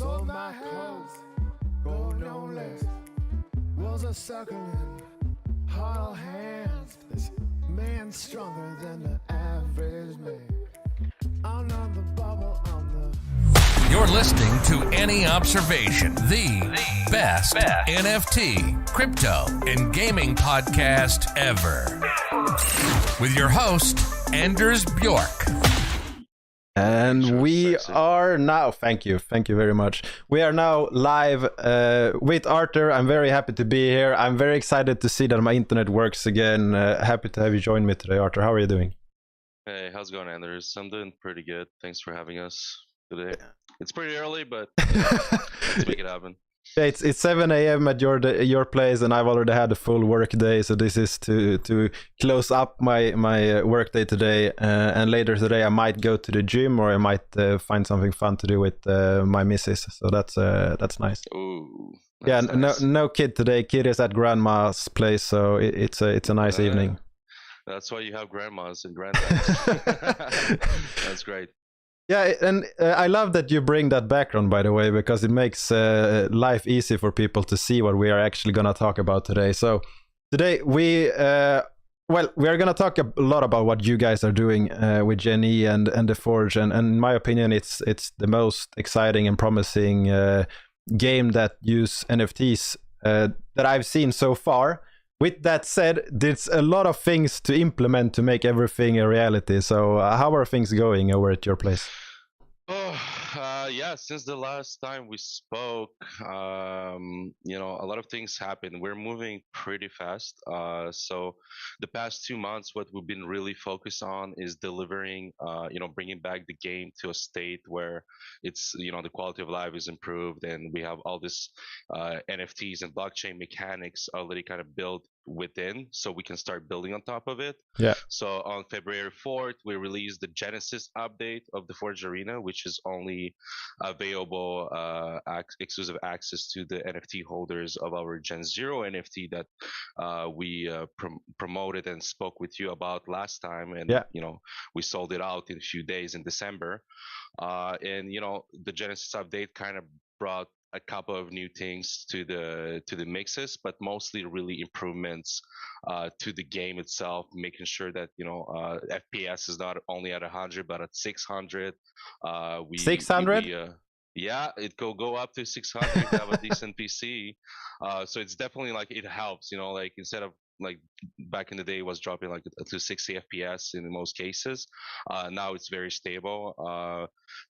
sold my clothes, gold no less. Walls are circling, hollow hands. This man's stronger than the average man. I'm not the bubble, I'm the... You're listening to Anyobservation, the best NFT, crypto, and gaming podcast ever. With your host, Anders Bjork. And we are now, thank you very much. We are now live with Artur. I'm very happy to be here. I'm very excited to see that my internet works again. Happy to have you join me today, Artur. How are you doing? Hey, how's it going, Anders? I'm doing pretty good. Thanks for having us today. It's pretty early, but let's make it happen. Yeah, it's 7 a.m. at your place, and I've already had a full work day. So this is to close up my work day today. And later today, I might go to the gym, or I might find something fun to do with my missus. So that's nice. Ooh, yeah, nice. no kid today. Kid is at grandma's place, so it's a nice evening. That's why you have grandmas and granddads. That's great. Yeah, and I love that you bring that background, by the way, because it makes life easy for people to see what we are actually going to talk about today. So today we are going to talk a lot about what you guys are doing with Gen E and the Forge, and in my opinion, it's the most exciting and promising game that use NFTs that I've seen so far. With that said, there's a lot of things to implement to make everything a reality. So how are things going over at your place? Yeah, since the last time we spoke, a lot of things happened. We're moving pretty fast. So the past 2 months, what we've been really focused on is delivering, bringing back the game to a state where it's, the quality of life is improved, and we have all this NFTs and blockchain mechanics already kind of built within, so we can start building on top of it. Yeah. So on February 4th, we released the Genesis update of the Forge Arena, which is only available exclusive access to the NFT holders of our Gen Zero NFT that we promoted and spoke with you about last time, and we sold it out in a few days in December. The Genesis update kind of brought a couple of new things to the mixes, but mostly really improvements to the game itself, making sure that FPS is not only at 100 but at 600. 600? Yeah, it go up to 600 if you have a decent PC. So it's definitely it helps, instead of back in the day it was dropping to 60 FPS in most cases. Now it's very stable.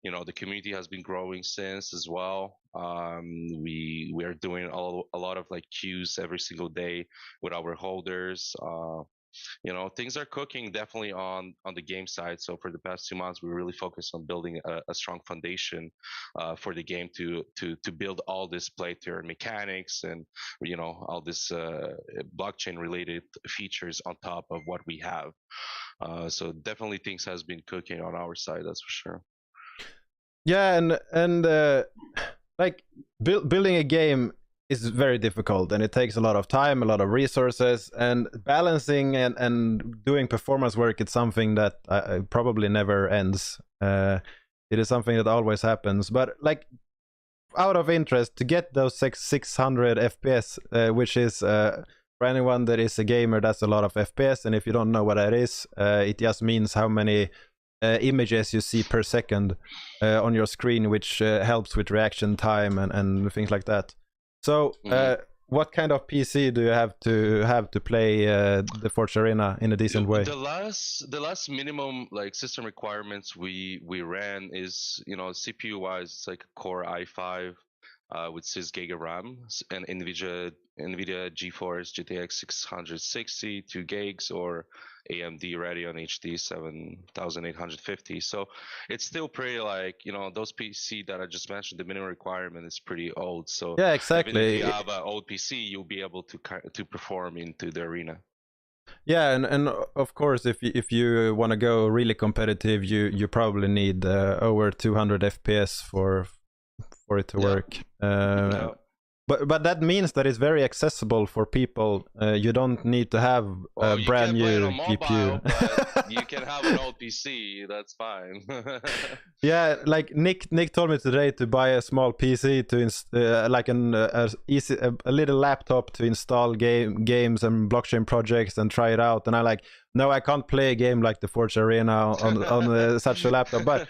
The community has been growing since as well. We are doing a lot of queues every single day with our holders. Things are cooking definitely on the game side. So for the past 2 months, we really focused on building a strong foundation for the game to build all this play to earn mechanics and all this blockchain related features on top of what we have. So definitely things has been cooking on our side, that's for sure. Yeah, and building a game is very difficult, and it takes a lot of time, a lot of resources, and balancing and doing performance work. It's something that probably never ends. It is something that always happens. But out of interest, to get those 600 FPS, which is for anyone that is a gamer, that's a lot of FPS. And if you don't know what that is, it just means how many images you see per second on your screen, which helps with reaction time and things like that. So what kind of PC do you have to play the Forge Arena in a decent way? The last minimum system requirements we ran is CPU wise, it's a Core i5 with 6 GB RAM and NVIDIA GeForce GTX 660 2 gigs or AMD Radeon HD 7850. So it's still pretty those PC that I just mentioned, the minimum requirement is pretty old. So yeah, exactly. Even if you have an old PC, you'll be able to perform into the arena. Yeah, and of course, if you want to go really competitive, you probably need over 200 FPS for it to work. but that means that it's very accessible for people. You don't need to have a brand new GPU. But you can have an old PC. That's fine. Yeah, like Nick told me today to buy a small PC to like a little laptop to install games and blockchain projects and try it out. And I like, no, I can't play a game like the Forge Arena on such a laptop. But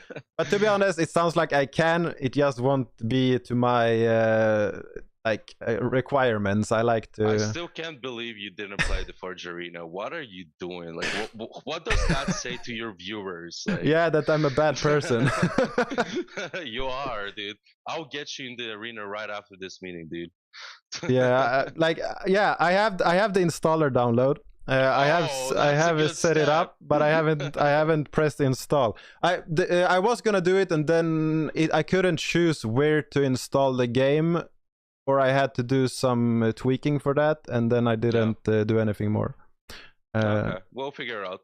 to be honest, it sounds like I can. It just won't be to my requirements. I like to. I still can't believe you didn't play the Forge Arena. What are you doing? Like, what does that say to your viewers? Like... Yeah, that I'm a bad person. You are, dude. I'll get you in the arena right after this meeting, dude. Yeah, I have the installer download. I have set it up, but I haven't pressed install. I was gonna do it, and then I couldn't choose where to install the game, or I had to do some tweaking for that, and then I didn't do anything more. Okay. We'll figure it out.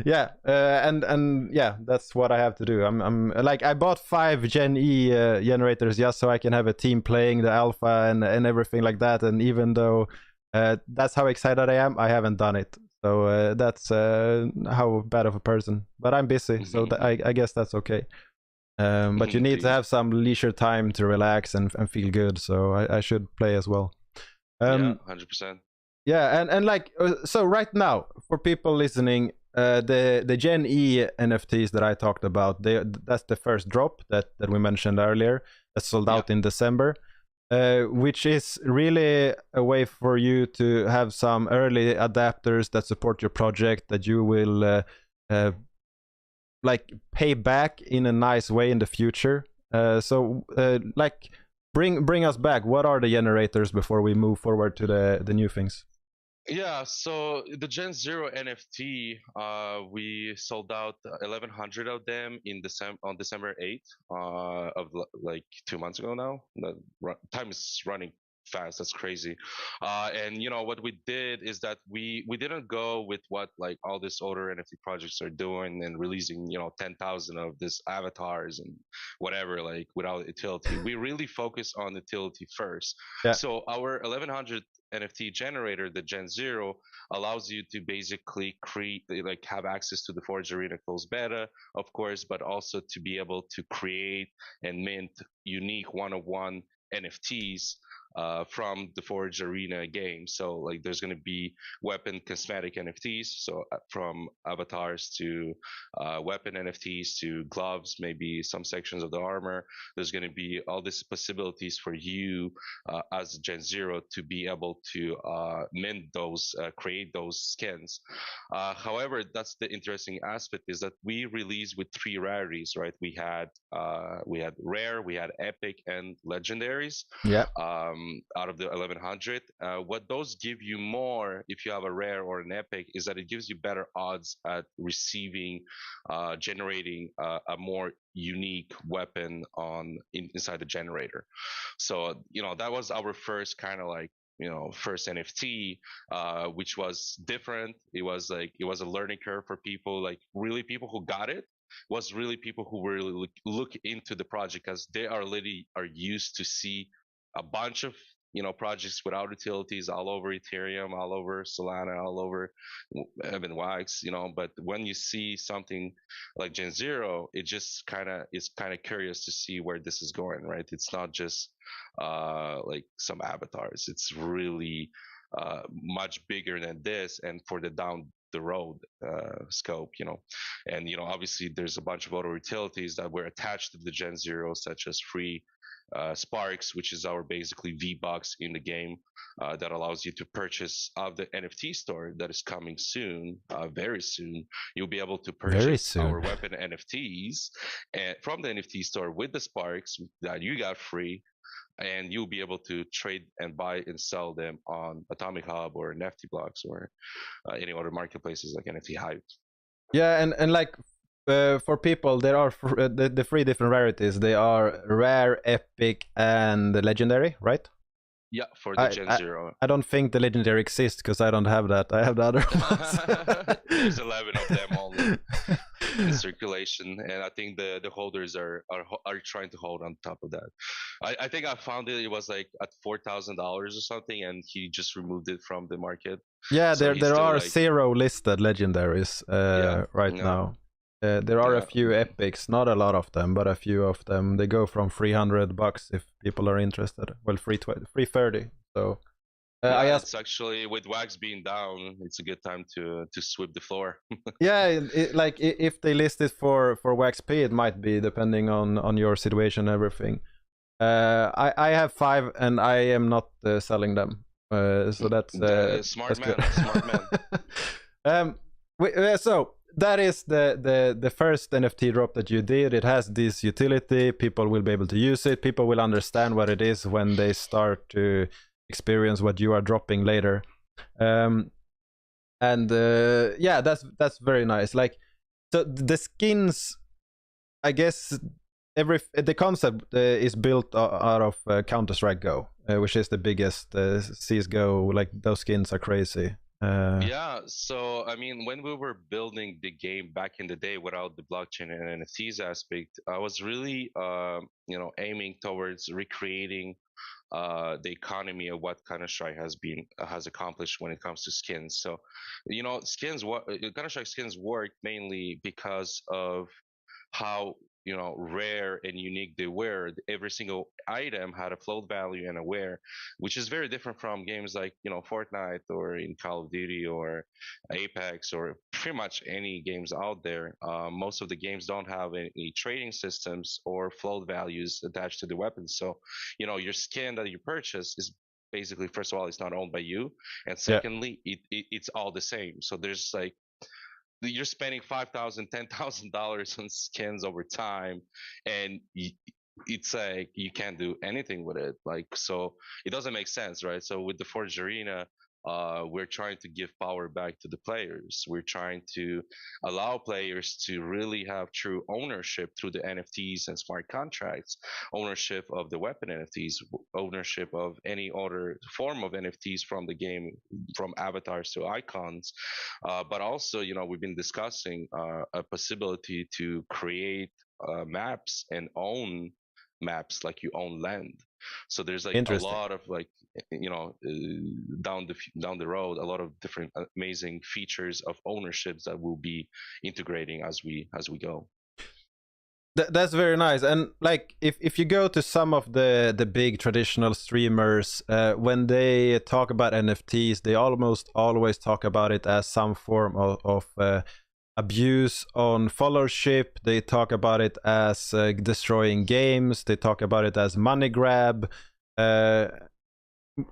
Yeah, and yeah, that's what I have to do. I'm like, I bought 5 Gen E generators just so I can have a team playing the alpha and everything like that. And even though that's how excited I am, I haven't done it. So that's how bad of a person. But I'm busy, so I guess that's okay. But you need to have some leisure time to relax and feel good. So I should play as well. Yeah, 100%. Yeah, and like, so right now, for people listening, the Gen E NFTs that I talked about, that's the first drop that we mentioned earlier. That sold out in December, which is really a way for you to have some early adapters that support your project that you will like pay back in a nice way in the future. So like, bring us back. What are the generators before we move forward to the new things? Yeah, so the Gen Zero NFT, we sold out 1,100 of them on December 8th, of like 2 months ago now. Time is running fast. That's crazy. And you know what we did is that we didn't go with what like all these older NFT projects are doing and releasing 10,000 of these avatars and whatever, like without utility. We really focus on utility first. Yeah. So our 1,100 NFT generator, the Gen Zero, allows you to basically create, like, have access to the Forge Arena closed beta, of course, but also to be able to create and mint unique one-of-one NFTs from the Forge Arena game. So like, there's going to be weapon cosmetic NFTs, so from avatars to weapon NFTs to gloves, maybe some sections of the armor. There's going to be all these possibilities for you as Gen Zero to be able to mint those, create those skins. However, that's the interesting aspect, is that we released with 3 rarities, right? We had rare, we had epic, and legendaries. Yeah. Out of the 1,100, what those give you more, if you have a rare or an epic, is that it gives you better odds at receiving, generating a more unique weapon inside the generator. So that was our first kind of like first NFT, which was different. It was a learning curve for people, like really people who got it was really people who really look into the project, because they are used to see a bunch of projects without utilities all over Ethereum, all over Solana, all over even Wax, but when you see something like Gen Zero, it just is kind of curious to see where this is going, right? It's not just like some avatars. It's really much bigger than this, and for the down the road scope, and obviously there's a bunch of other utilities that were attached to the Gen Zero, such as free Sparks, which is our basically V-Bucks in the game, that allows you to purchase of the NFT store that is coming soon, very soon. You'll be able to purchase our weapon NFTs from the NFT store with the Sparks that you got free, and you'll be able to trade and buy and sell them on Atomic Hub or NFT Blocks or any other marketplaces like NFT Hype. Yeah, and like, for people, there are the 3 different rarities. They are rare, epic, and legendary, right? Yeah, for the Gen Zero. I don't think the legendary exists because I don't have that. I have the other ones. There's 11 of them only. in circulation, and I think the holders are trying to hold on top of that. I think I found it was like at $4,000 or something, and he just removed it from the market. Yeah, So he's there still are like, 0 listed legendaries right yeah, now. There are a yeah. few epics, not a lot of them, but a few of them. They go from $300 if people are interested. Well, 330. So I Yeah, asked. it's actually with wax being down, it's a good time to sweep the floor. Yeah, like if they list it for WaxP, it might be depending on your situation and everything. I have 5 and I am not selling them. So that's Smart that's man, good. smart man. So that is the first NFT drop that you did. It has this utility. People will be able to use it. People will understand what it is when they start to experience what you are dropping later. And yeah, that's very nice. Like, so the skins, I guess the concept is built out of Counter-Strike Go, which is the biggest CS:GO. Like, those skins are crazy. Yeah, so I mean, when we were building the game back in the day without the blockchain and NFTs aspect, I was really, aiming towards recreating the economy of what Counter-Strike has accomplished when it comes to skins. So, skins, what Counter-Strike skins work mainly because of how rare and unique they were. Every single item had a float value and a wear, which is very different from games like Fortnite or in Call of Duty or Apex or pretty much any games out there. Most of the games don't have any trading systems or float values attached to the weapons. So your skin that you purchase is basically, first of all, it's not owned by you, and Yeah, secondly, it's all the same. So there's like, you're spending $5,000, $10,000 on skins over time, and it's like you can't do anything with it. Like, so it doesn't make sense, right? So with the Forge Arena, we're trying to give power back to the players. We're trying to allow players to really have true ownership through the NFTs and smart contracts, ownership of the weapon NFTs, ownership of any other form of NFTs from the game, from avatars to icons. But also, we've been discussing a possibility to create maps and own maps like you own land. So there's like a interesting. lot of like, down the road, a lot of different amazing features of ownerships that we'll be integrating as we go. That's very nice. And like, if you go to some of the big traditional streamers, when they talk about NFTs, they almost always talk about it as some form of abuse on followership. They talk about it as destroying games. They talk about it as money grab.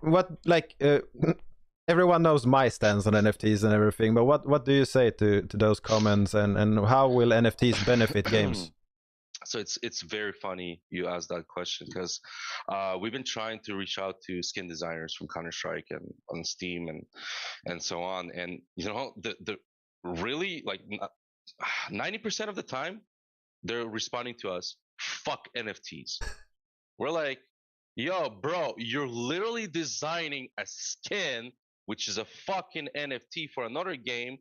What like everyone knows my stance on NFTs and everything, but what do you say to those comments, and how will NFTs benefit games? So it's very funny you asked that question, because we've been trying to reach out to skin designers from Counter-Strike and on Steam and so on, and the really like 90% of the time they're responding to us, fuck NFTs. We're like, yo, bro, you're literally designing a skin which is a fucking NFT for another game,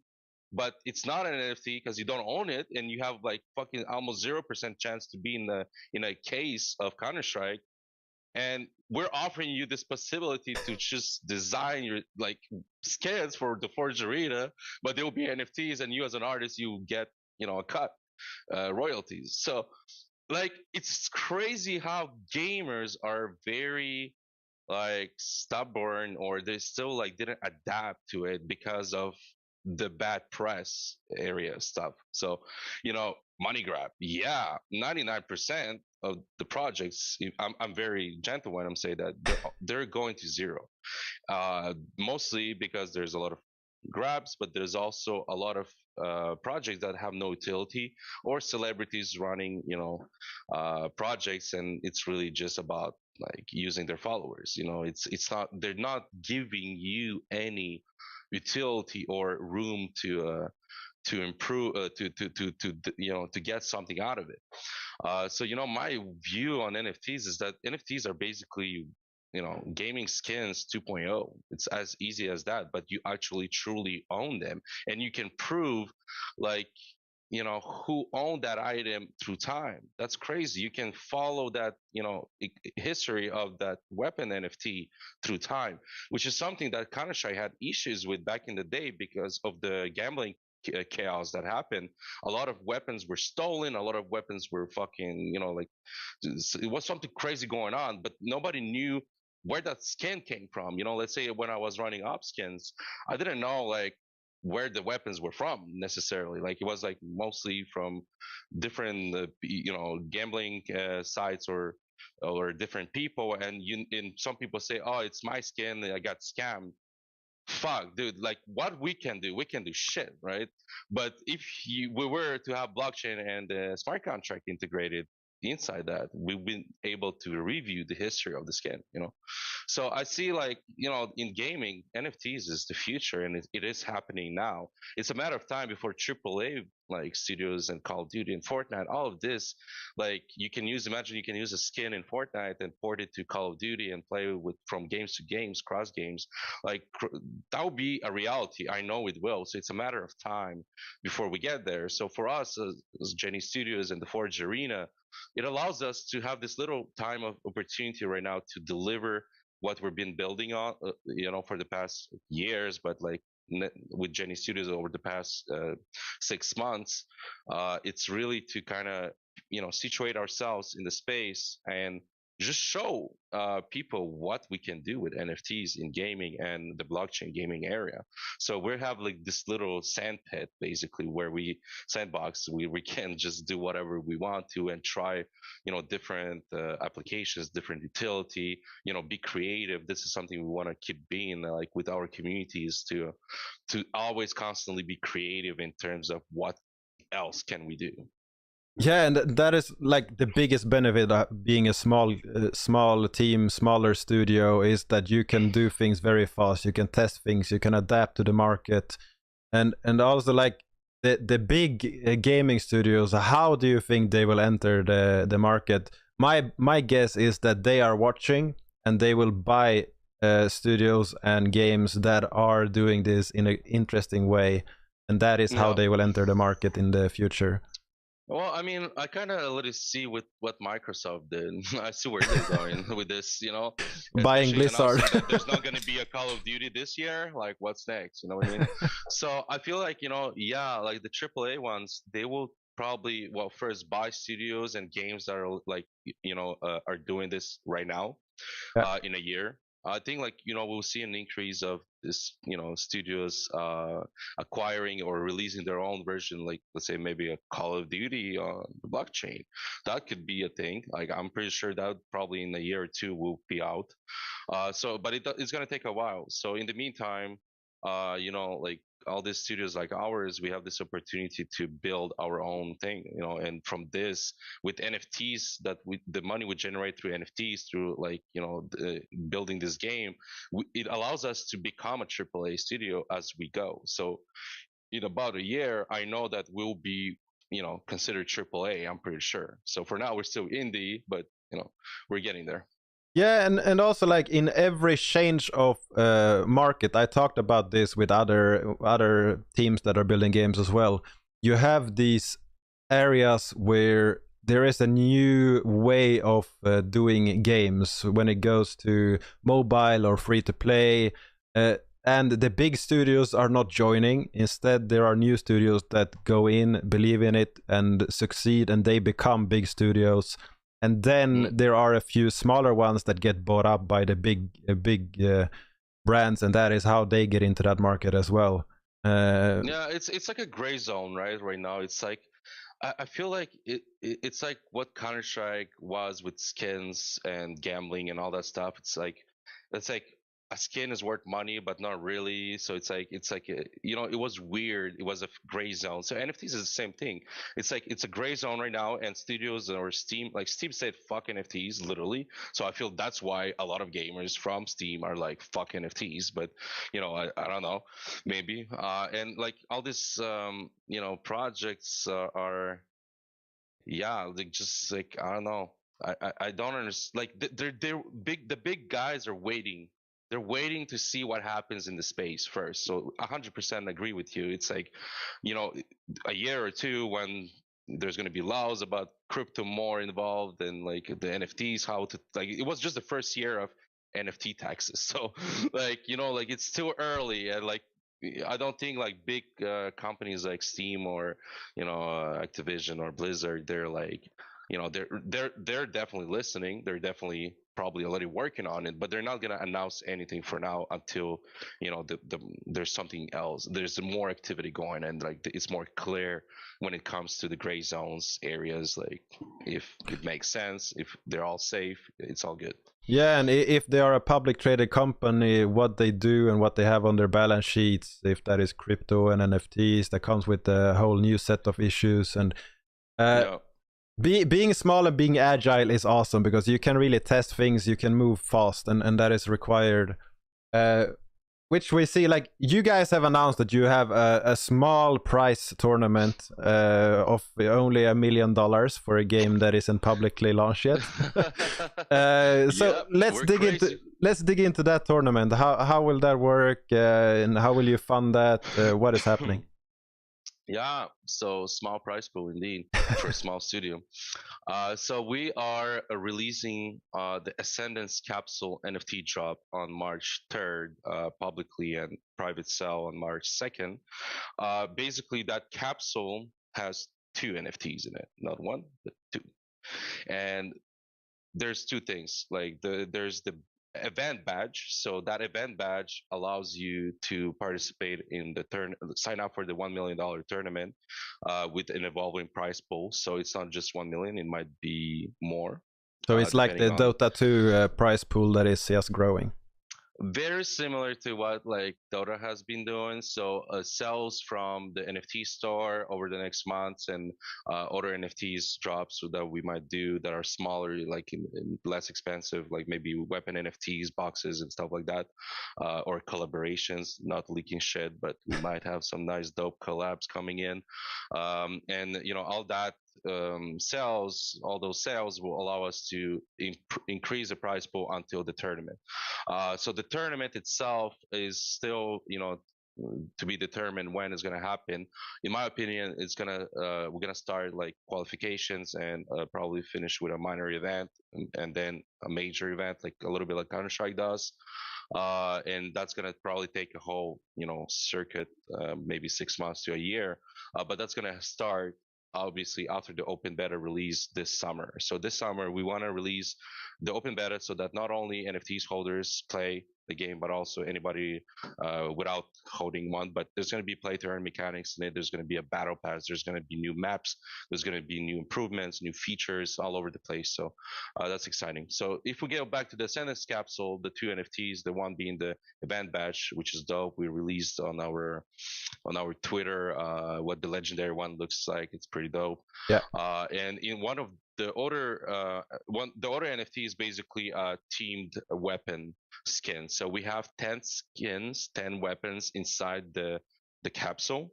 but it's not an NFT because you don't own it, and you have like fucking almost 0% chance to be in a case of Counter-Strike. And we're offering you this possibility to just design your like skins for the Forge Arena, but they will be NFTs, and you as an artist, you get a cut, royalties. So like, it's crazy how gamers are very like stubborn, or they still like didn't adapt to it because of the bad press area stuff. So money grab, yeah, 99% of the projects, I'm very gentle when I'm saying that they're going to zero, mostly because there's a lot of grabs, but there's also a lot of projects that have no utility, or celebrities running projects, and it's really just about like using their followers. It's not, they're not giving you any utility or room to improve, to get something out of it. So my view on NFTs is that NFTs are basically gaming skins 2.0. It's as easy as that, but you actually truly own them, and you can prove like who owned that item through time. That's crazy. You can follow that, history of that weapon NFT through time, which is something that Counter-Strike had issues with back in the day because of the gambling chaos that happened. A lot of weapons were stolen. A lot of weapons were fucking, like it was something crazy going on, but nobody knew where that skin came from. Let's say when I was running op skins, I didn't know like where the weapons were from necessarily. Like it was like mostly from different, gambling sites or different people. And some people say, "Oh, it's my skin. I got scammed." Fuck, dude, like what we can do shit, right? But if we were to have blockchain and smart contract integrated inside that, we've been able to review the history of the skin. So I see, like, in gaming, NFTs is the future, and it is happening now. It's a matter of time before AAA like studios and Call of Duty and Fortnite, all of this, like imagine you can use a skin in Fortnite and port it to Call of Duty and play with from games to games, cross games. Like that will be a reality. I know it will. So it's a matter of time before we get there. So for us as Jenny Studios and the Forge Arena, it allows us to have this little time of opportunity right now to deliver what we've been building on, for the past years, but like with Jenny Studios over the past 6 months, it's really to kind of situate ourselves in the space and just show people what we can do with NFTs in gaming and the blockchain gaming area. So we have like this little sand pit basically where sandbox we can just do whatever we want to and try different applications, different utility, be creative. This is something we want to keep being like with our communities to always constantly be creative in terms of what else can we do. Yeah, and that is like the biggest benefit of being a small team, smaller studio, is that you can do things very fast. You can test things. You can adapt to the market, and also like the big gaming studios. How do you think they will enter the market? My guess is that they are watching and they will buy studios and games that are doing this in an interesting way, and that is how Yeah. they will enter the market in the future. Well, I mean, I kind of let it see with what Microsoft did. I see where they're going with this, Buying especially Blizzard. announcing that there's not going to be a Call of Duty this year. Like, what's next? You know what I mean? So I feel like, yeah, like the AAA ones, they will probably, well, first buy studios and games that are like, are doing this right now Yeah. in a year. I think like we'll see an increase of this studios acquiring or releasing their own version, like let's say maybe a Call of Duty on the blockchain. That could be a thing. Like I'm pretty sure that probably in a year or two will be out. But it's gonna take a while. So in the meantime, like all these studios like ours, we have this opportunity to build our own thing, and from this with NFTs the money we generate through NFTs through like, building this game, it allows us to become a AAA studio as we go. So in about a year, I know that we'll be, considered AAA, I'm pretty sure. So for now, we're still indie, but, we're getting there. Yeah, and also like in every change of market, I talked about this with other teams that are building games as well. You have these areas where there is a new way of doing games when it goes to mobile or free to play, and the big studios are not joining. Instead, there are new studios that go in, believe in it, and succeed, and they become big studios. And then there are a few smaller ones that get bought up by the big brands, and that is how they get into that market as well. Yeah, it's like a gray zone, right now. It's like I feel like it's like what Counter-Strike was with skins and gambling and all that stuff. It's like a skin is worth money, but not really. So it's like it was weird. It was a gray zone. So NFTs is the same thing. It's like it's a gray zone right now, and studios or Steam, like Steam said, fuck NFTs literally. So I feel that's why a lot of gamers from Steam are like fuck NFTs. But I don't know, maybe. And like all these projects are, yeah, like just like I don't know. I don't understand. Like they're big. The big guys are waiting they're waiting to see what happens in the space first. So 100% agree with you. It's like, a year or two when there's going to be laws about crypto more involved and like the NFTs, how to like it was just the first year of NFT taxes. So like, it's too early, and like I don't think like big companies like Steam or Activision or Blizzard, they're like, they're definitely listening. They're definitely probably already working on it, but they're not going to announce anything for now until there's something else. There's more activity going, and like it's more clear when it comes to the gray zones areas. Like if it makes sense, if they're all safe, it's all good. Yeah, and if they are a public traded company, what they do and what they have on their balance sheets, if that is crypto and NFTs, that comes with a whole new set of issues. And being small and being agile is awesome because you can really test things, you can move fast, and that is required. Which we see, like you guys have announced that you have a small prize tournament of only $1 million for a game that isn't publicly launched yet. So let's dig into that tournament. How will that work, and how will you fund that? What is happening? Yeah, so small price pool indeed for a small studio. So we are releasing the Ascendance Capsule NFT drop on March 3rd, publicly, and private sale on March 2nd. Basically, that capsule has 2 NFTs in it, not 1, but 2. And there's 2 things. Like there's the event badge. So that event badge allows you to participate in the sign up for the $1 million tournament with an evolving prize pool. So it's not just 1 million, it might be more. So it's like the Dota 2 prize pool that is just growing. Very similar to what like Dota has been doing. So sales from the NFT store over the next months, and other NFTs drops that we might do that are smaller, like in less expensive, like maybe weapon NFTs, boxes and stuff like that, or collaborations. Not leaking shit, but we might have some nice dope collabs coming in, and all that all those sales will allow us to increase the prize pool until the tournament. So the tournament itself is still, to be determined when it's going to happen. In my opinion, we're gonna start like qualifications and probably finish with a minor event, and then a major event, like a little bit like Counter-Strike does. And that's gonna probably take a whole, circuit, maybe 6 months to a year. But that's gonna start obviously after the open beta release this summer. So this summer we want to release the open beta so that not only NFTs holders play the game, but also anybody without holding one. But there's going to be play to earn mechanics in it. There's going to be a battle pass. There's going to be new maps. There's going to be new improvements, new features all over the place. So that's exciting. So if we go back to the Ascendance capsule, the 2 NFTs, the one being the event badge, which is dope. We released on our Twitter what the legendary one looks like. It's pretty dope. Yeah. And in one of the other NFT is basically a teamed weapon skin. So we have 10 skins, 10 weapons inside the capsule,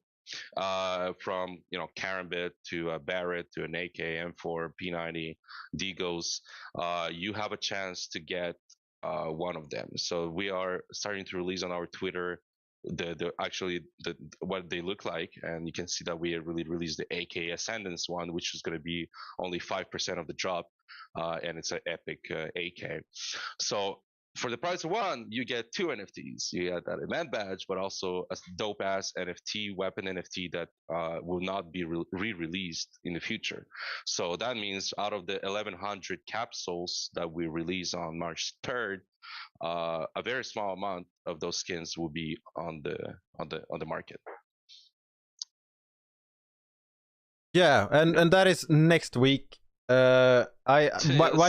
from Karambit to a Barrett to an AK, M4, P90, Deagles. You have a chance to get one of them. So we are starting to release on our Twitter what they look like, and you can see that we really released the AK Ascendance one, which is going to be only 5% of the drop, and it's an epic AK. So for the price of one, you get 2 NFTs. You get that event badge, but also a dope ass NFT, weapon NFT that will not be re-released in the future. So that means out of the 1,100 capsules that we release on March 3rd, a very small amount of those skins will be on the market. Yeah, and that is next week. While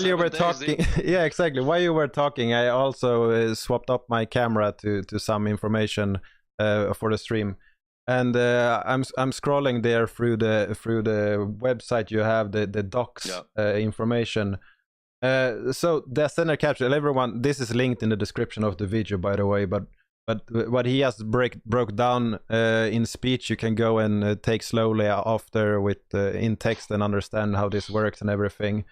you were talking, yeah, exactly. While you were talking, I also swapped up my camera to some information for the stream, and I'm scrolling there through the website. You have the docs information. So the standard capsule, everyone, this is linked in the description of the video, by the way, but what he has broke down in speech, you can go and take slowly after with in text and understand how this works and everything.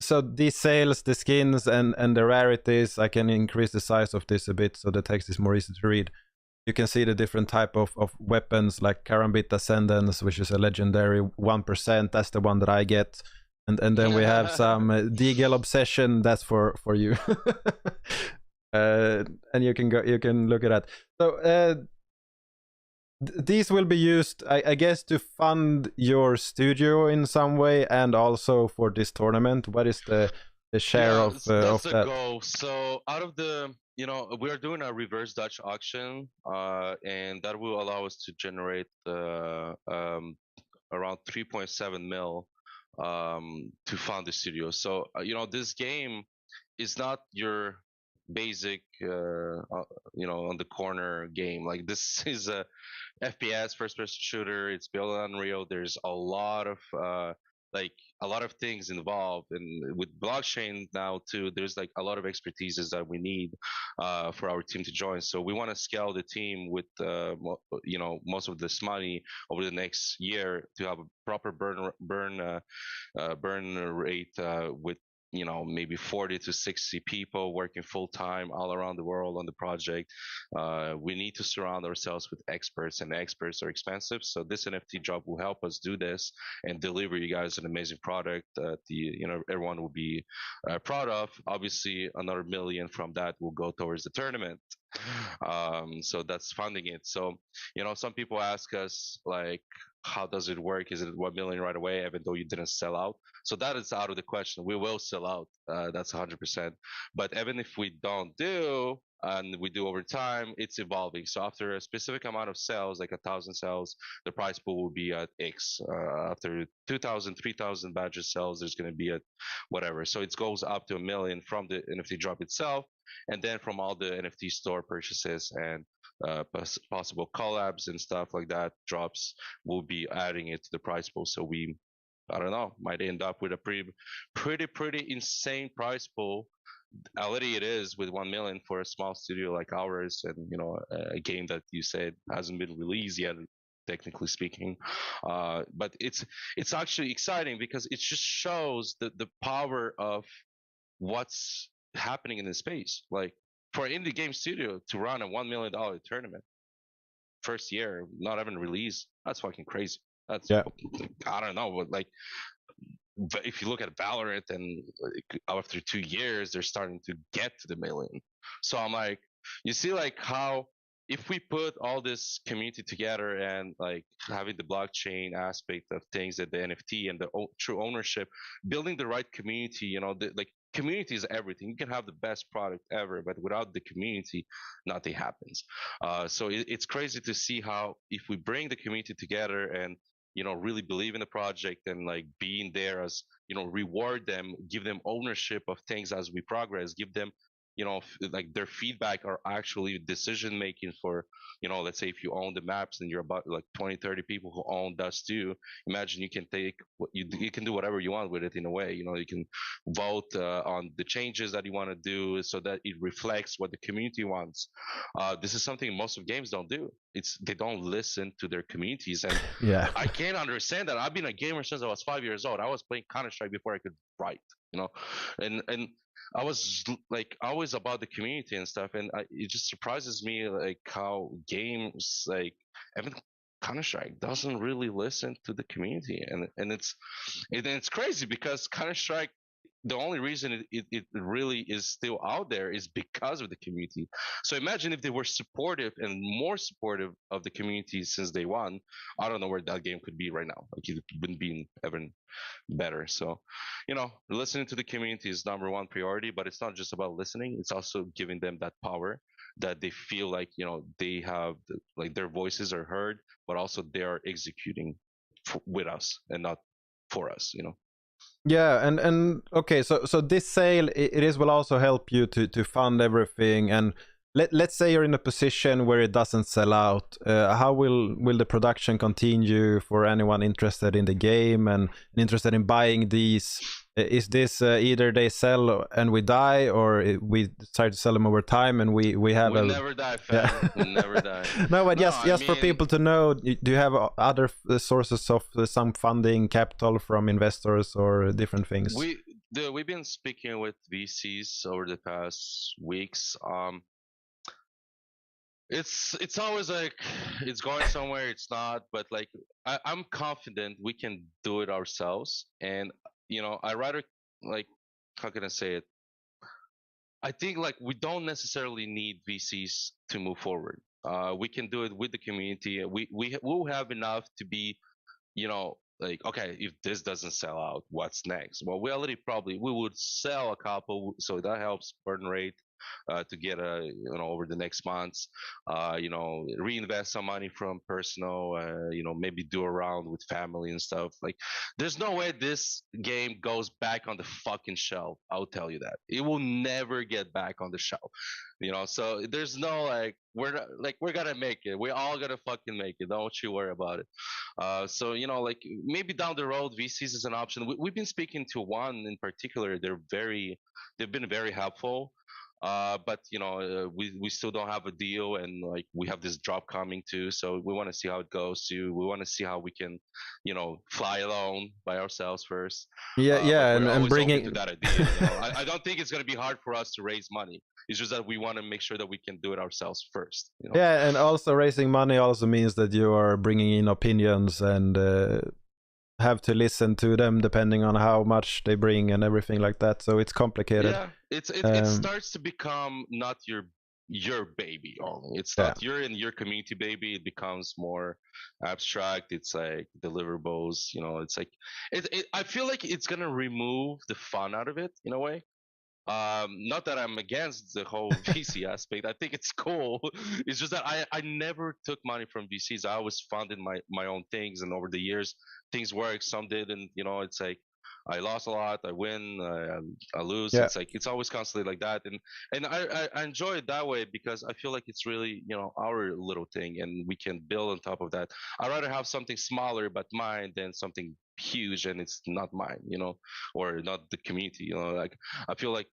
so these sales, the skins, and the rarities, I can increase the size of this a bit so the text is more easy to read. You can see the different type of weapons, like Karambit Ascendance, which is a legendary 1%. That's the one that I get. And then we have some Deagle Obsession. That's for you. And you can look at that. So these will be used, I guess, to fund your studio in some way, and also for this tournament. What is the share of that's of the that? goal. So out of the, we are doing a reverse Dutch auction, and that will allow us to generate around 3.7 mil to fund the studio. So this game is not your basic on the corner game. Like, this is a FPS first person shooter. It's built on Unreal. There's a lot of things involved, and with blockchain now too, there's like a lot of expertises that we need for our team to join. So we want to scale the team with most of this money over the next year to have a proper burn rate with maybe 40 to 60 people working full time all around the world on the project. We need to surround ourselves with experts, and experts are expensive. So this NFT job will help us do this and deliver you guys an amazing product that everyone will be proud of. Obviously, another $1 million from that will go towards the tournament. So that's funding it. So some people ask us, like, how does it work? Is it 1 million right away, even though you didn't sell out? So that is out of the question. We will sell out. That's 100%. But even if we don't do, and we do over time, it's evolving. So after a specific amount of sales, like 1,000 sales, the price pool will be at X. After 2,000, 3,000 badges sales, there's going to be at whatever. So it goes up to 1 million from the NFT drop itself, and then from all the NFT store purchases and possible collabs and stuff like that drops, we'll be adding it to the price pool. So we, I don't know, might end up with a pretty insane price pool. Already it is with 1 million for a small studio like ours, and a game that you said hasn't been released yet, technically speaking. But it's actually exciting because it just shows the power of what's happening in this space. Like, for an indie game studio to run a $1 million tournament first year, not even release, that's fucking crazy. That's, I don't know, but like, if you look at Valorant, and after 2 years, they're starting to get to the million. So I'm like, you see, like, how if we put all this community together and like having the blockchain aspect of things, that the NFT and the true ownership, building the right community, like, community is everything. You can have the best product ever, but without the community, nothing happens. So it's crazy to see how, if we bring the community together and really believe in the project, and like being there as reward them, give them ownership of things as we progress, give them like their feedback are actually decision making for let's say if you own the maps and you're about like 20-30 people who own Dust too. Imagine you can take what you can do whatever you want with it in a way. You can vote on the changes that you want to do so that it reflects what the community wants. This is something most of games don't do. They don't listen to their communities, and I can't understand that. I've been a gamer since I was 5 years old. I was playing Counter-Strike before I could write, and I was like always about the community and stuff, and it just surprises me like how games like even Counter-Strike doesn't really listen to the community, and it's crazy because Counter-Strike, the only reason it really is still out there is because of the community. So imagine if they were supportive and more supportive of the community since day one. I don't know where that game could be right now. Like, it wouldn't be even better. So, listening to the community is number one priority, but it's not just about listening. It's also giving them that power that they feel like, they have, like, their voices are heard, but also they are executing with us and not for us, Yeah, and okay, so this sale, it will also help you to fund everything. And let's say you're in a position where it doesn't sell out. How will the production continue for anyone interested in the game and interested in buying these? Is this either they sell and we die, or we try to sell them over time and we have never die, fam. We never die. No, but just for people to know, do you have other sources of some funding, capital from investors or different things? we've been speaking with VCs over the past weeks. It's always like it's going somewhere, it's not, but like I'm confident we can do it ourselves. And I rather, like, how can I say it? I think like we don't necessarily need VCs to move forward. We can do it with the community. We will have enough to be, like, okay, if this doesn't sell out, what's next? Well, we would sell a couple, so that helps burn rate to get over the next months. Reinvest some money from personal, maybe do a round with family and stuff. Like, there's no way this game goes back on the fucking shelf. I'll tell you that it will never get back on the shelf. So there's no, like, we're gonna make it. We're all gonna fucking make it. Don't you worry about it. So like maybe down the road, VCs is an option. We've been speaking to one in particular. They've been very helpful. But we still don't have a deal, and like we have this drop coming too. So we want to see how it goes too. We want to see how we can, fly alone by ourselves first. Yeah, But yeah, we're and always open bringing to that idea. I don't think it's gonna be hard for us to raise money. It's just that we want to make sure that we can do it ourselves first. yeah, and also raising money also means that you are bringing in opinions and have to listen to them depending on how much they bring and everything like that. So it's complicated. Yeah, it starts to become not your baby only. It's not your community baby. It becomes more abstract. It's like deliverables. It's like I feel like it's gonna remove the fun out of it in a way. Not that I'm against the whole VC aspect. I think it's cool. It's just that I never took money from VCs. I always funded my own things, and over the years things work, some didn't. It's like I lost a lot, I win, I lose. Yeah. It's like it's always constantly like that, and I enjoy it that way because I feel like it's really our little thing, and we can build on top of that. I'd rather have something smaller but mine than something huge and it's not mine, or not the community. Like I feel like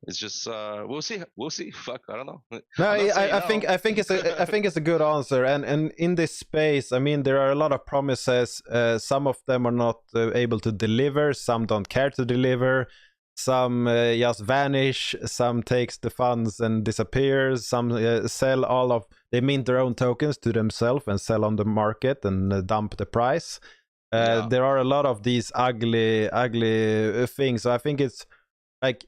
it's just we'll see. Fuck, I don't know. No, I'm not saying I think it's a good answer, and in this space, I mean, there are a lot of promises. Some of them are not able to deliver. Some don't care to deliver. Some just vanish. Some takes the funds and disappears. Some sell all of. They mint their own tokens to themselves and sell on the market and dump the price. There are a lot of these ugly things. So I think it's like,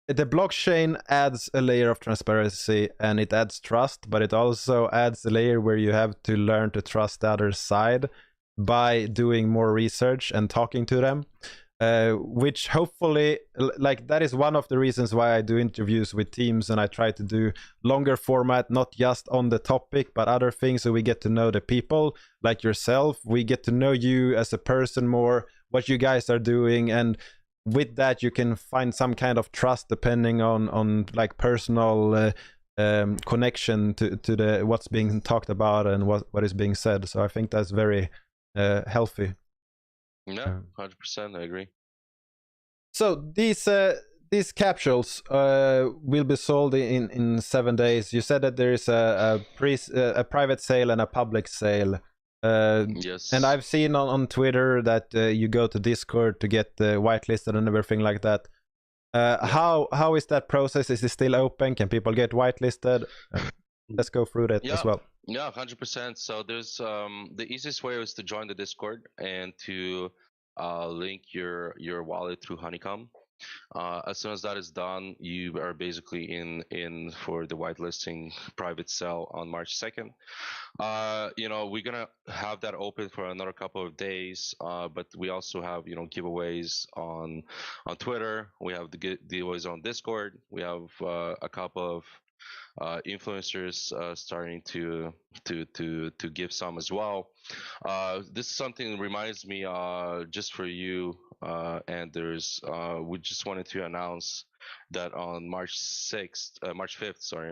the blockchain adds a layer of transparency and it adds trust, but it also adds a layer where you have to learn to trust the other side by doing more research and talking to them, which hopefully, like, that is one of the reasons why I do interviews with teams, and I try to do longer format, not just on the topic but other things, so we get to know the people like yourself. We get to know you as a person more, what you guys are doing, and with that you can find some kind of trust depending on like personal connection to the what's being talked about and what is being said. So I think that's very healthy. Yeah, 100%, I agree. So these capsules will be sold in 7 days. You said that there is a private sale and a public sale. Yes. And I've seen on Twitter that you go to Discord to get whitelisted and everything like that. How is that process? Is it still open? Can people get whitelisted? Let's go through that as well. Yeah, 100%. So there's the easiest way is to join the Discord and to link your wallet through Honeycomb. As soon as that is done, you are basically in for the whitelisting private sale on March 2nd. We're gonna have that open for another couple of days, but we also have giveaways on Twitter. We have the giveaways on Discord. We have a couple of influencers starting to give some as well. This is something that reminds me, just for you, and we just wanted to announce that on March 5th,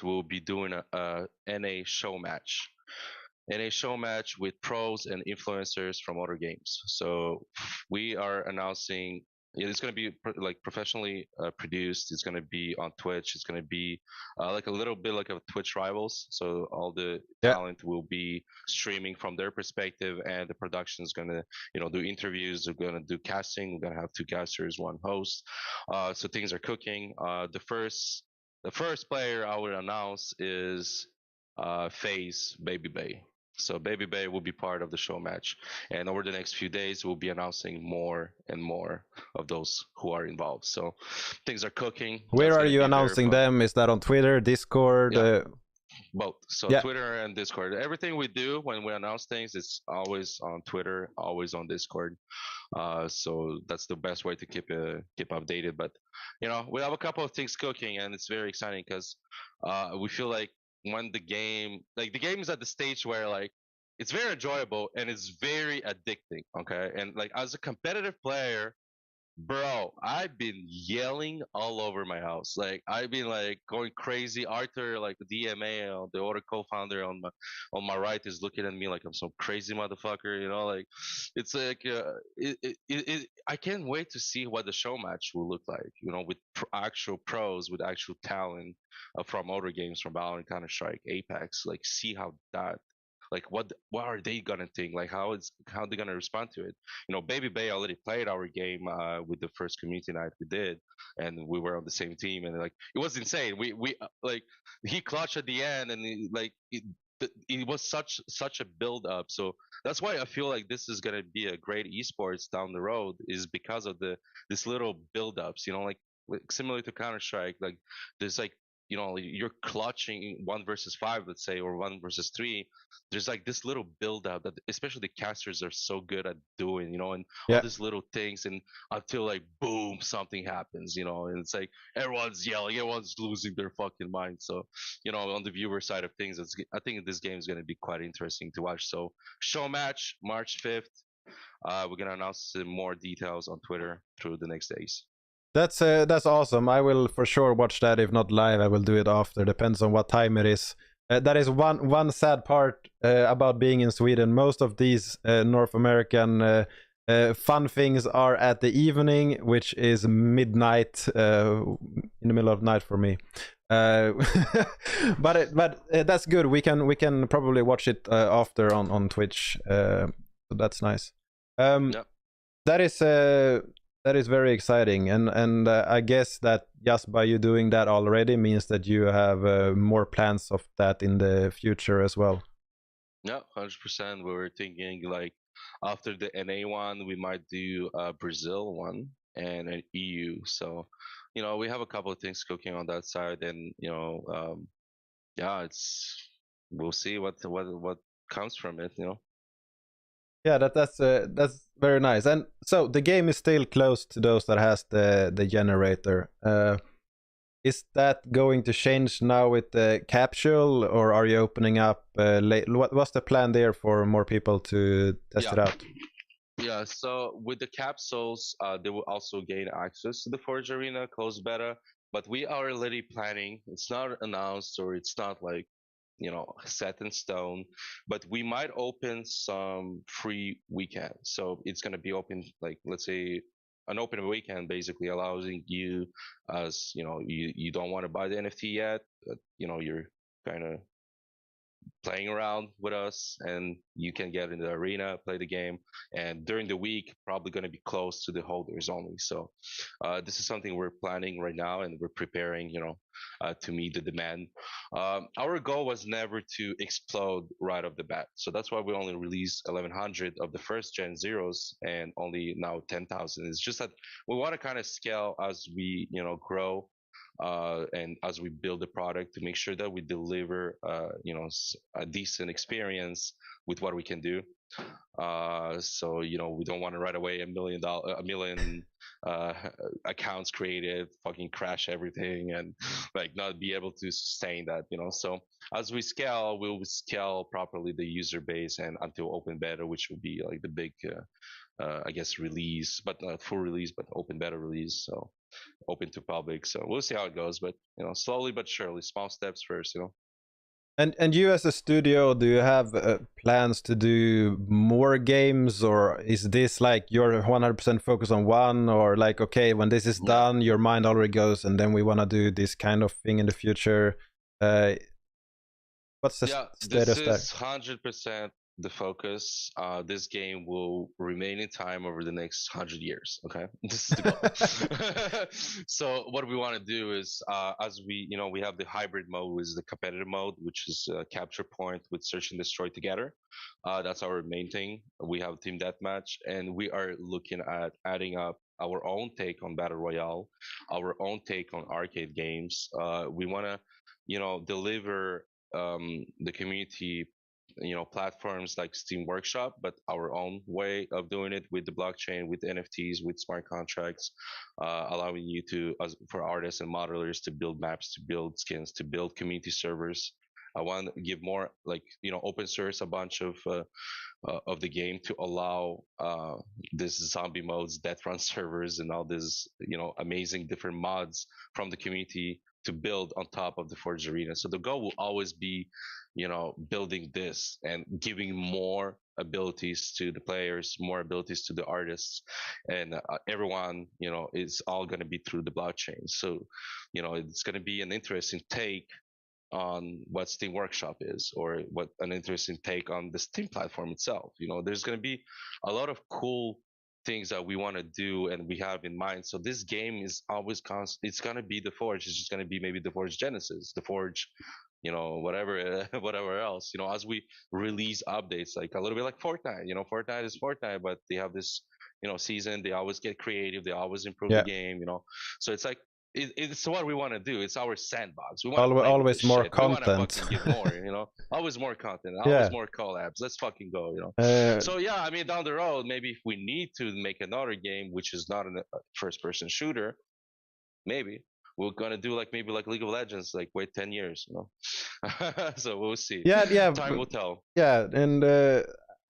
we'll be doing a NA show match. NA show match with pros and influencers from other games. So we are announcing It's going to be like professionally produced. It's going to be on Twitch. It's going to be like a little bit like a Twitch rivals. So all the talent will be streaming from their perspective, and the production is going to, do interviews. We're going to do casting. We're going to have 2 casters, 1 host. So things are cooking. The first player I would announce is FaZe Baby Bay. So Baby Bay will be part of the show match, and over the next few days, we'll be announcing more and more of those who are involved. So things are cooking. Where are you announcing them? Is that on Twitter, Discord? Yeah. Both. So Yeah. Twitter and Discord. Everything we do when we announce things, it's always on Twitter, always on Discord. So that's the best way to keep updated. But we have a couple of things cooking, and it's very exciting because we feel like when the game is at the stage where like it's very enjoyable and it's very addicting. Okay, and like as a competitive player, bro, I've been yelling all over my house. Like I've been like going crazy. Artur, like the DMA, the other co-founder on my right, is looking at me like I'm some crazy motherfucker. Like it's like I can't wait to see what the show match will look like. With actual pros, with actual talent from other games, from Valorant, Counter Strike, Apex. Like see how that. Like what are they gonna think? Like how they gonna respond to it? Baby Bay already played our game with the first community night we did, and we were on the same team, and like it was insane. We like he clutched at the end, and it was such a build up. So that's why I feel like this is gonna be a great esports down the road, is because of this little build ups. Like similar to Counter Strike, like there's like you're clutching 1 versus 5, let's say, or 1 versus 3. There's like this little build up that especially the casters are so good at doing, and all these little things, and until like boom, something happens, and it's like everyone's yelling, everyone's losing their fucking mind. So on the viewer side of things, I think this game is going to be quite interesting to watch. So show match March 5th. We're going to announce more details on Twitter through the next days. That's awesome. I will for sure watch that. If not live, I will do it after. Depends on what time it is. That is one sad part about being in Sweden. Most of these North American fun things are at the evening, which is midnight, in the middle of night for me. But that's good. We can probably watch it after on Twitch. So that's nice. Yep. That is very exciting, and I guess that just by you doing that already means that you have more plans of that in the future as well. Yeah, 100%. We were thinking like after the NA one, we might do a Brazil one and an EU. So, we have a couple of things cooking on that side, and yeah, we'll see what comes from it. Yeah, that's very nice. And so the game is still closed to those that has the generator. Is that going to change now with the Capsule, or are you opening up late? What's the plan there for more people to test it out? Yeah, so with the capsules, they will also gain access to the Forge Arena closed beta, but we are already planning. It's not announced, or it's not like set in stone, but we might open some free weekends. So it's going to be open, like, let's say an open weekend basically allowing you, as you don't want to buy the NFT yet, but you're kind of playing around with us, and you can get in the arena, play the game, and during the week probably going to be closed to the holders only. So this is something we're planning right now, and we're preparing to meet the demand. Our goal was never to explode right off the bat, so that's why we only released 1100 of the first gen zeros, and only now 10,000. It's just that we want to kind of scale as we grow, and as we build the product, to make sure that we deliver a decent experience with what we can do. So we don't want to right away a million accounts created, fucking crash everything, and like not be able to sustain that. So as we scale, we'll scale properly the user base, and until open beta, which will be like the big I guess release, but not full release, but open beta release. So open to public. So we'll see how it goes, but slowly but surely, small steps first. And you as a studio, do you have plans to do more games, or is this like you're 100% focused on one, or like, okay, when this is done, your mind already goes, and then we want to do this kind of thing in the future? What's the status there? This is 100% the focus. This game will remain in time over the next 100 years. Okay, this is the goal. So what we want to do is, as we have the hybrid mode, is the competitive mode, which is capture point with search and destroy together. That's our main thing. We have team deathmatch, and we are looking at adding up our own take on battle royale, our own take on arcade games. We want to, deliver the community, platforms like Steam Workshop, but our own way of doing it with the blockchain, with NFTs, with smart contracts, allowing you for artists and modelers to build maps, to build skins, to build community servers. I want to give more, open source a bunch of the game to allow this zombie modes, death run servers, and all this, amazing different mods from the community to build on top of the Forge Arena. So the goal will always be, building this and giving more abilities to the players, more abilities to the artists, and everyone, is all going to be through the blockchain. So, it's going to be an interesting take on what Steam Workshop is, or what an interesting take on the Steam platform itself. There's going to be a lot of cool things that we want to do and we have in mind. So this game is always constant. It's going to be the Forge. It's just going to be maybe the Forge Genesis, the Forge, whatever else, as we release updates, like a little bit like Fortnite. Fortnite is Fortnite, but they have this, season. They always get creative. They always improve the game, So it's like, it's what we want to do. It's our sandbox. We want always more shit. content. We want to fucking give more, always more content, always more collabs. Let's fucking go, So yeah, I mean, down the road, maybe if we need to make another game which is not a first-person shooter, maybe we're gonna do maybe like League of Legends, like wait 10 years, So we'll see. Yeah. Time will tell. Yeah, and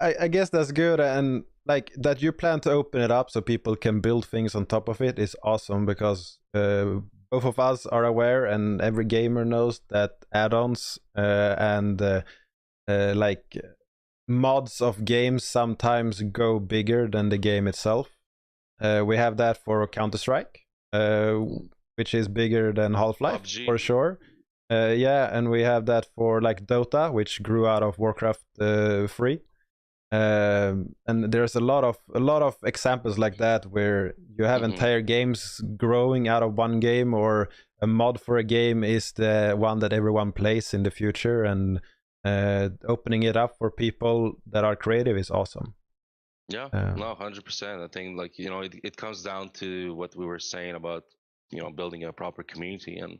I guess that's good, and like that you plan to open it up so people can build things on top of it is awesome, because both of us are aware, and every gamer knows, that add-ons and like mods of games sometimes go bigger than the game itself. We have that for Counter-Strike, which is bigger than Half-Life PUBG. for sure. Yeah, and we have that for like Dota, which grew out of Warcraft 3. And there's a lot of examples like that, where you have entire games growing out of one game, or a mod for a game is the one that everyone plays in the future, and opening it up for people that are creative is awesome. Yeah, no, 100%. I think it comes down to what we were saying about building a proper community, and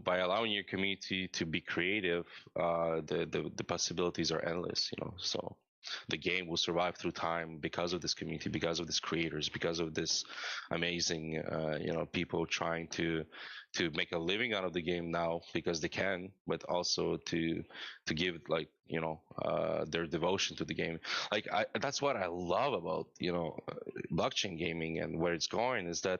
by allowing your community to be creative, the possibilities are endless. So the game will survive through time because of this community, because of these creators, because of this amazing people trying to make a living out of the game now because they can, but also to give their devotion to the game. That's what I love about blockchain gaming and where it's going, is that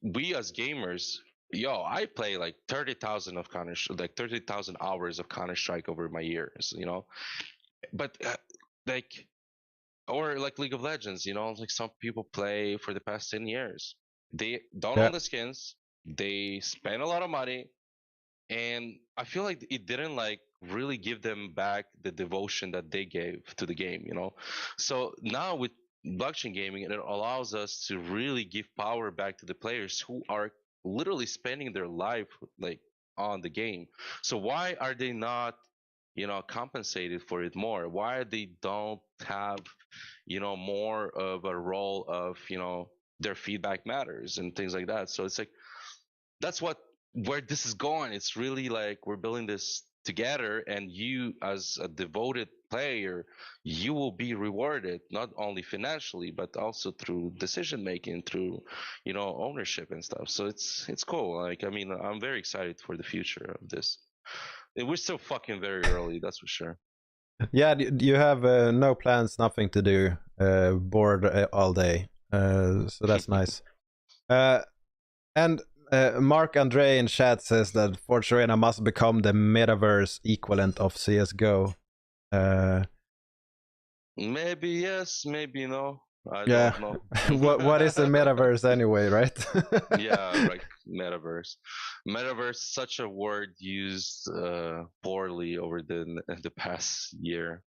we as gamers, I play like 30,000 of like 30,000 hours of Counter-Strike over my years, but or like League of Legends, like some people play for the past 10 years. They don't own the skins. They spend a lot of money, and I feel like it didn't really give them back the devotion that they gave to the game, So now with blockchain gaming, it allows us to really give power back to the players who are literally spending their life on the game. So why are they not compensated for it more? Why they don't have more of a role of their feedback matters and things like that? So it's like, that's where this is going. It's really like we're building this together, and you as a devoted player, you will be rewarded not only financially but also through decision making, through ownership and stuff. So it's cool. I'm very excited for the future of this. We're still fucking very early, that's for sure. Yeah, you have no plans, nothing to do, bored all day, so that's nice. And Mark Andre in chat says that Forge Arena must become the metaverse equivalent of CS:GO. Maybe yes, maybe no. I Yeah. don't know. What is the metaverse anyway, right? Yeah, like metaverse. Metaverse, such a word used poorly over the past year.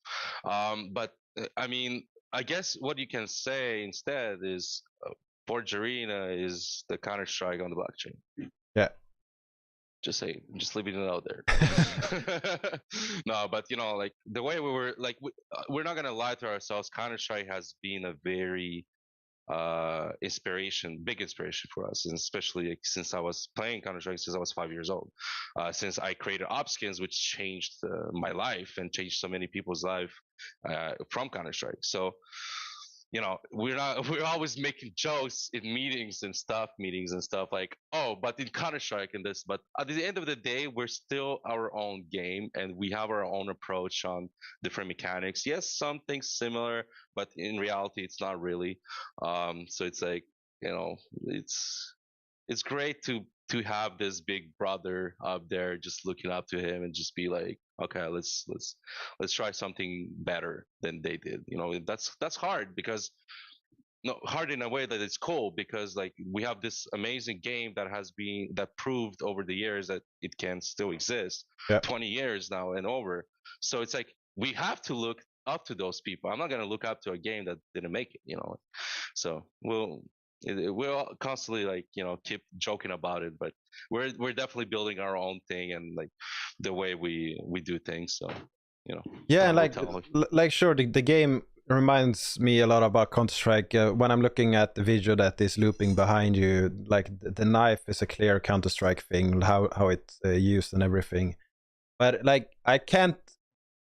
But I mean, I guess what you can say instead is Forge Arena is the Counter Strike on the blockchain. Yeah. Just say, just leaving it out there. No, but you know, like the way we were, like we're not gonna lie to ourselves. Counter Strike has been a very big inspiration for us, and especially like, since I was playing Counter Strike since I was 5 years old. Since I created Opskins, which changed my life and changed so many people's life from Counter Strike. So you know, we're always making jokes in meetings and stuff like, oh, but in Counter Strike and this, but at the end of the day, we're still our own game and we have our own approach on different mechanics. Yes, some things similar, but in reality, it's not really. So it's like, you know, it's great to have this big brother up there just looking up to him and just be like, okay, let's try something better than they did. You know, that's hard because no, hard in a way that it's cool because like we have this amazing game that proved over the years that it can still exist. Yeah. 20 years now and over. So it's like we have to look up to those people. I'm not gonna look up to a game that didn't make it, you know. So we'll constantly like, you know, keep joking about it, but we're definitely building our own thing and like the way we do things. So you know, Yeah, time and will tell. like sure, the game reminds me a lot about Counter-Strike. When I'm looking at the video that is looping behind you, like the knife is a clear Counter-Strike thing, how it's used and everything. But like I can't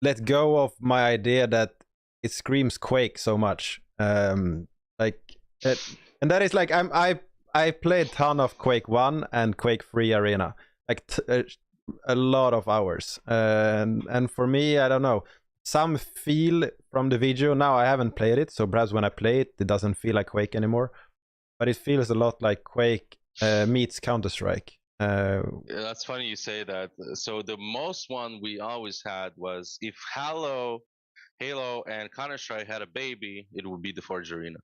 let go of my idea that it screams Quake so much. Like and that is like I played ton of Quake 1 and Quake 3 Arena, like a lot of hours, and for me, I don't know, some feel from the video. Now I haven't played it, so perhaps when I play it, it doesn't feel like Quake anymore, but it feels a lot like Quake meets Counter-Strike. Yeah, that's funny you say that. So the most one we always had was if Halo and Counter Strike had a baby, it would be the Forge Arena.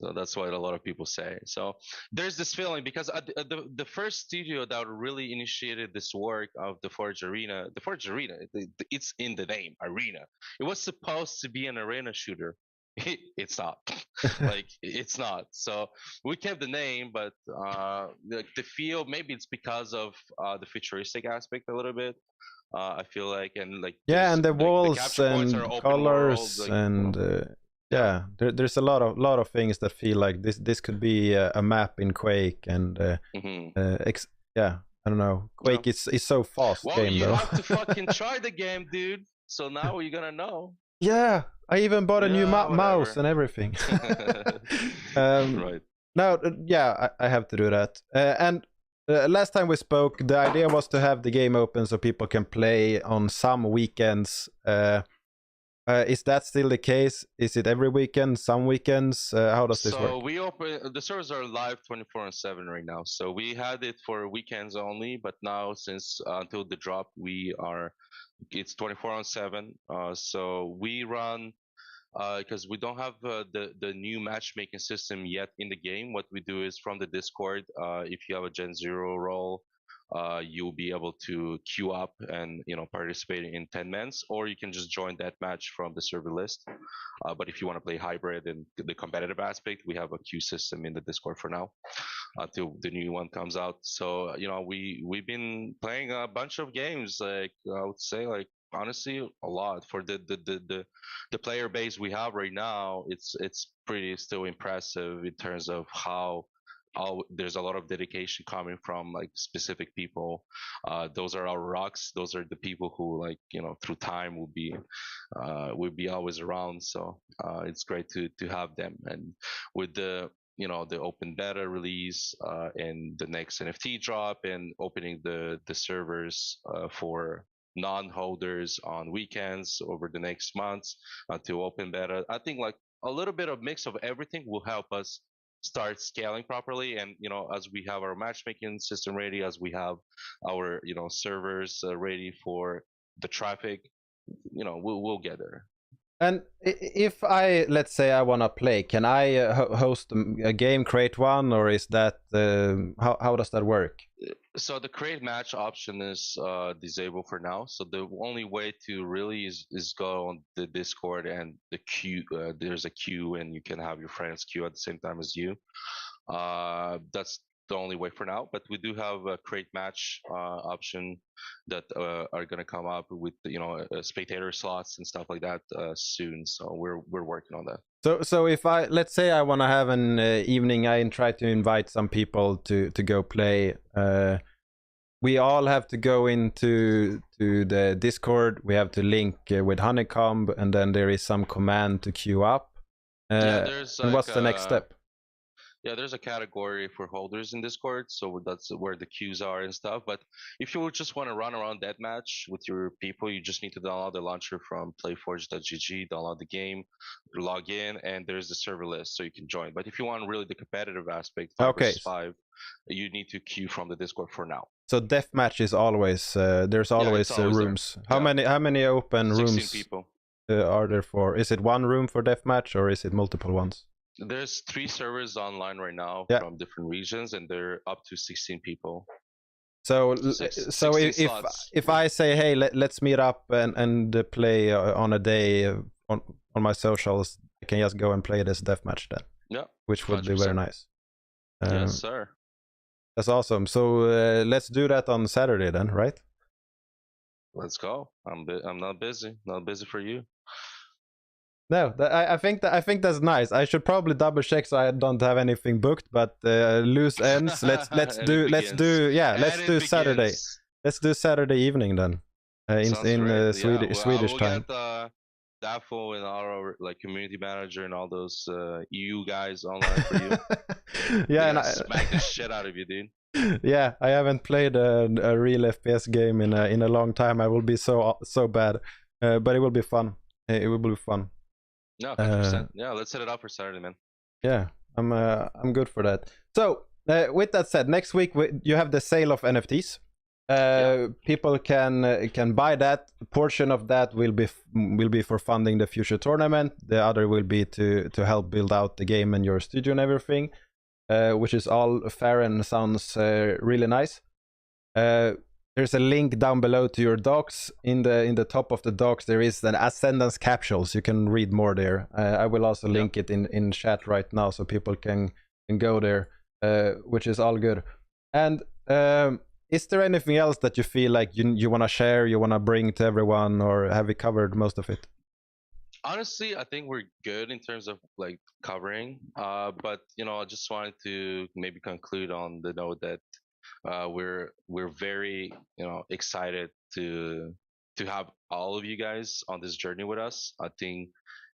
So that's what a lot of people say. So there's this feeling because the first studio that really initiated this work of the Forge Arena, it's in the name, Arena. It was supposed to be an arena shooter. It's not. Like it's not. So we kept the name, but the feel, maybe it's because of the futuristic aspect a little bit. I feel like, and like yeah, and the walls capture points are and open colors world, like, and yeah, there's a lot of things that feel like this could be a map in Quake and yeah, I don't know. Quake is so fast well, game you though. have to fucking try the game, dude. So now you're gonna know. Yeah, I even bought a new mouse and everything. Right. No, yeah, I have to do that. And last time we spoke, the idea was to have the game open so people can play on some weekends. Is that still the case? Is it every weekend, some weekends? How does this work? So we open, the servers are live 24/7 right now. So we had it for weekends only, but now since until the drop, it's 24/7. So we run because we don't have the new matchmaking system yet in the game. What we do is from the Discord, if you have a Gen Zero role, you'll be able to queue up and participate in 10 mans, or you can just join that match from the server list. But if you want to play hybrid and the competitive aspect, we have a queue system in the Discord for now until the new one comes out. So we've been playing a bunch of games. Like I would say, like honestly, a lot for the player base we have right now. It's pretty still impressive in terms of how there's a lot of dedication coming from like specific people. Those are our rocks. Those are the people who through time will be always around. So it's great to have them. And with the open beta release and the next NFT drop and opening the servers for non-holders on weekends over the next months to open beta, I think like a little bit of mix of everything will help us start scaling properly. And as we have our matchmaking system ready, as we have our servers ready for the traffic, we'll get there. And if let's say I want to play, can I host a game, create one, or is that how does that work? So the create match option is disabled for now. So the only way to really is go on the Discord and the queue. There's a queue, and you can have your friends queue at the same time as you. That's the only way for now. But we do have a create match option that are going to come up with spectator slots and stuff like that soon. So we're working on that. So if let's say I want to have an evening, I try to invite some people to go play. We all have to go into the Discord. We have to link with Honeycomb, and then there is some command to queue up. There's and what's the next step? Yeah, there's a category for holders in Discord, so that's where the queues are and stuff. But if you just want to run around Deathmatch with your people, you just need to download the launcher from playforge.gg, download the game, log in, and there's the server list, so you can join. But if you want really the competitive aspect, 5 versus 5, you need to queue from the Discord for now. So Deathmatch is always there's always, rooms. How many open 16 rooms people. Are there for? Is it one room for Deathmatch, or is it multiple ones? There's 3 servers online right now from different regions, and they're up to 16 people. So if I say, hey, let's meet up and play on a day on my socials, I can just go and play this Deathmatch then. Yeah, which would 100%. Be very nice. Yes, sir. That's awesome. So let's do that on Saturday then, right? Let's go. I'm not busy. Not busy for you. No, I think that's nice. I should probably double check so I don't have anything booked. But loose ends. Let's do Saturday. Let's do Saturday evening then, in Swedish time. We'll get Daffo and our community manager and all those EU guys online for you. Yeah, and smack the shit out of you, dude. Yeah, I haven't played a real FPS game in a long time. I will be so bad, but it will be fun. It will be fun. No, 100%. Yeah, let's set it up for Saturday, man. Yeah, I'm good for that. So with that said, next week you have the sale of NFTs. People can buy that. A portion of that will be for funding the future tournament. The other will be to help build out the game and your studio and everything, which is all fair and sounds really nice. There's a link down below to your docs. In the top of the docs, there is an Ascendance capsules. You can read more there. I will also link it in chat right now so people can go there, which is all good. And is there anything else that you feel like you want to share, you want to bring to everyone, or have we covered most of it? Honestly, I think we're good in terms of covering. But I just wanted to maybe conclude on the note that we're very excited to have all of you guys on this journey with us. I think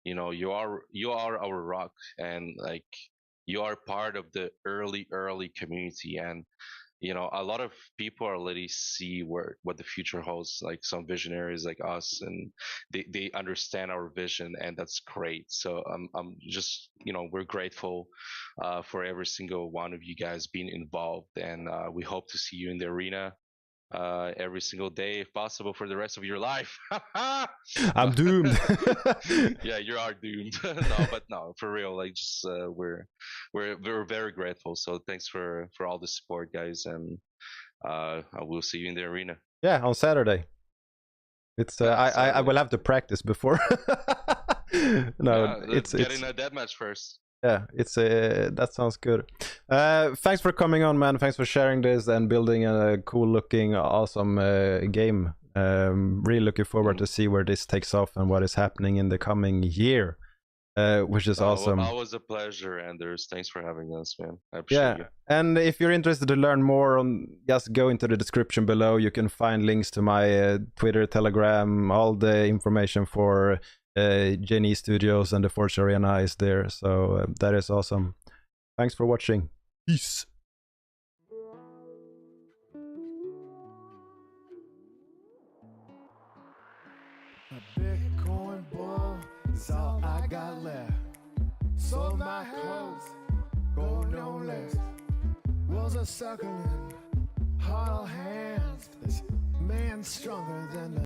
you are our rock, and you are part of the early community, and a lot of people already see what the future holds, some visionaries like us, and they understand our vision, and that's great. So I'm just we're grateful for every single one of you guys being involved, and we hope to see you in the arena every single day, if possible, for the rest of your life. I'm doomed. Yeah, you are doomed. No, for real. We're very grateful. So thanks for all the support, guys, and I will see you in the arena. Yeah, on Saturday. It's I will have to practice before. It's getting a deathmatch first. Yeah, that sounds good. Thanks for coming on, man. Thanks for sharing this and building a cool looking, awesome game. Really looking forward to see where this takes off and what is happening in the coming year, which is awesome. Well, always a pleasure, Anders. Thanks for having us, man. I appreciate you. And if you're interested to learn more, just go into the description below. You can find links to my Twitter, Telegram, all the information for Genie Studios and the Forge Arena is there. So that is awesome. Thanks for watching. Peace. A Bitcoin bull is all I got left. Sold my clothes, gold no less. Walls are circling, hollow hands. This man stronger than the